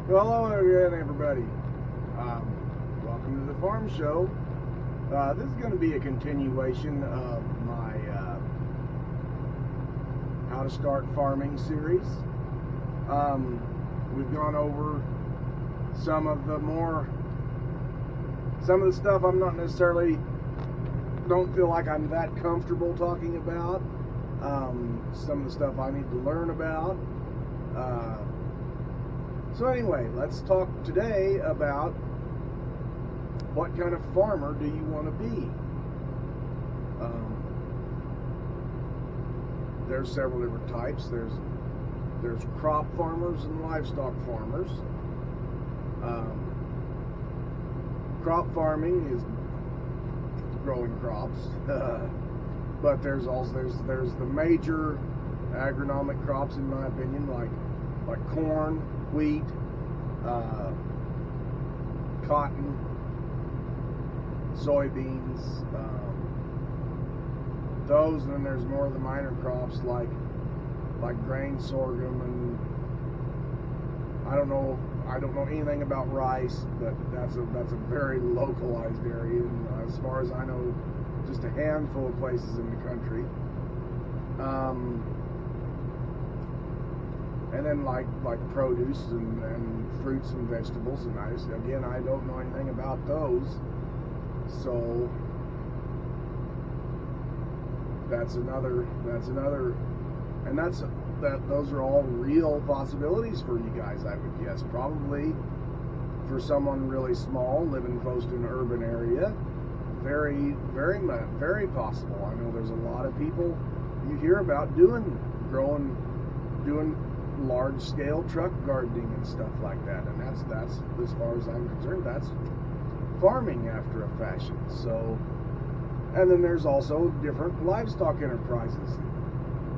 Well, hello again, everybody. Welcome to the Farm Show. This is going to be a continuation of my How to Start Farming series. We've gone over some of the stuff I'm not necessarily, don't feel like I'm that comfortable talking about. Some of the stuff I need to learn about. So anyway, let's talk today about what kind of farmer do you want to be. There's several different types. There's crop farmers and livestock farmers. Crop farming is growing crops, but there's the major agronomic crops, in my opinion, like corn, wheat, cotton, soybeans, those, and then there's more of the minor crops like grain, sorghum, and I don't know anything about rice, but that's a very localized area, and as far as I know, just a handful of places in the country. And then like produce and fruits and vegetables, and I don't know anything about those, so that's another, and those are all real possibilities for you guys, I would guess. Probably for someone really small living close to an urban area, very, very much, very possible. I know there's a lot of people you hear about doing large-scale truck gardening and stuff like that, and that's as far as I'm concerned, that's farming after a fashion. So, and then there's also different livestock enterprises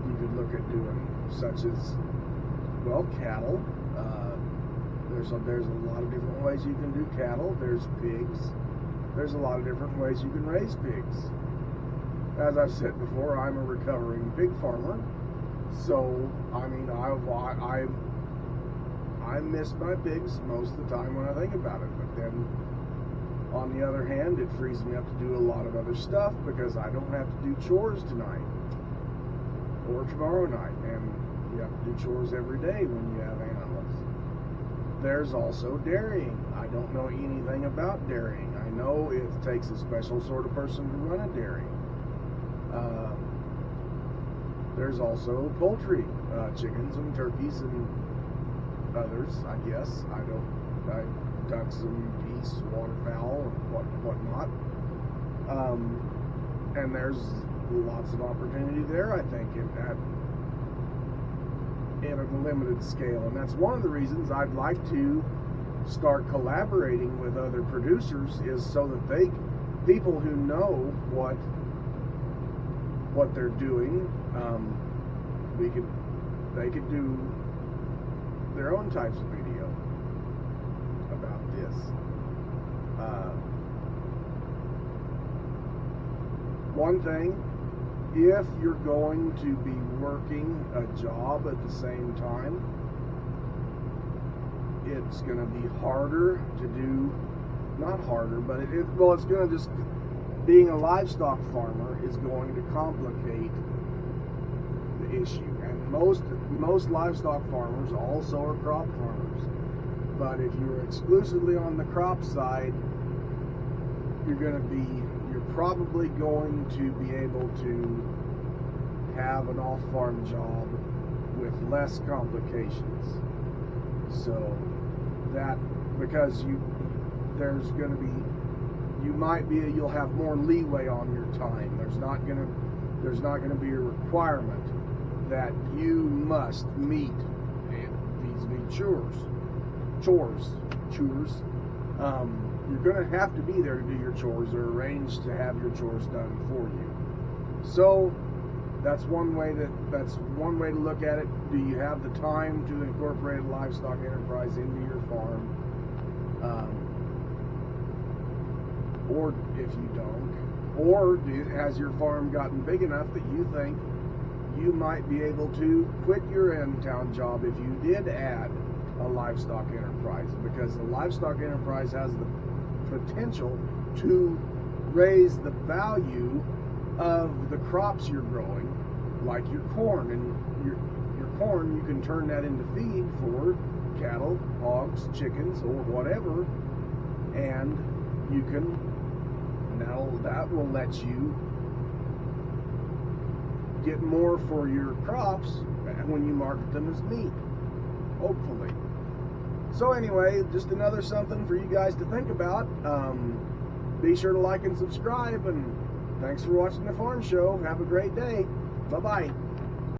you could look at doing, such as, well, cattle. There's a lot of different ways you can do cattle. There's pigs. There's a lot of different ways you can raise pigs. As I've said before, I'm a recovering pig farmer. So, I mean, I miss my pigs most of the time when I think about it. But then, on the other hand, it frees me up to do a lot of other stuff because I don't have to do chores tonight or tomorrow night. And you have to do chores every day when you have animals. There's also dairying. I don't know anything about dairying. I know it takes a special sort of person to run a dairy. There's also poultry, chickens and turkeys and others, I guess. Ducks and geese, waterfowl, and whatnot. And there's lots of opportunity there, I think, in a limited scale. And that's one of the reasons I'd like to start collaborating with other producers, is so that people who know what they're doing, they could do their own types of video about this. One thing, if you're going to be working a job at the same time, it's going to be harder to do, not harder, but it's going to just, being a livestock farmer is going to complicate the issue. And most livestock farmers also are crop farmers. But if you're exclusively on the crop side, you're probably going to be able to have an off-farm job with less complications. So that, because you'll have more leeway on your time. There's not going to be a requirement that you must meet these chores. You're going to have to be there to do your chores, or arrange to have your chores done for you. So that's one way to look at it. Do you have the time to incorporate a livestock enterprise into your farm? Or if you don't, or has your farm gotten big enough that you think you might be able to quit your in-town job if you did add a livestock enterprise, because the livestock enterprise has the potential to raise the value of the crops you're growing, like your corn. And your corn, you can turn that into feed for cattle, hogs, chickens, or whatever, and you can, that will let you get more for your crops when you market them as meat, hopefully. So anyway, just another something for you guys to think about. Be sure to like and subscribe, and thanks for watching the Farm Show. Have a great day. Bye-bye.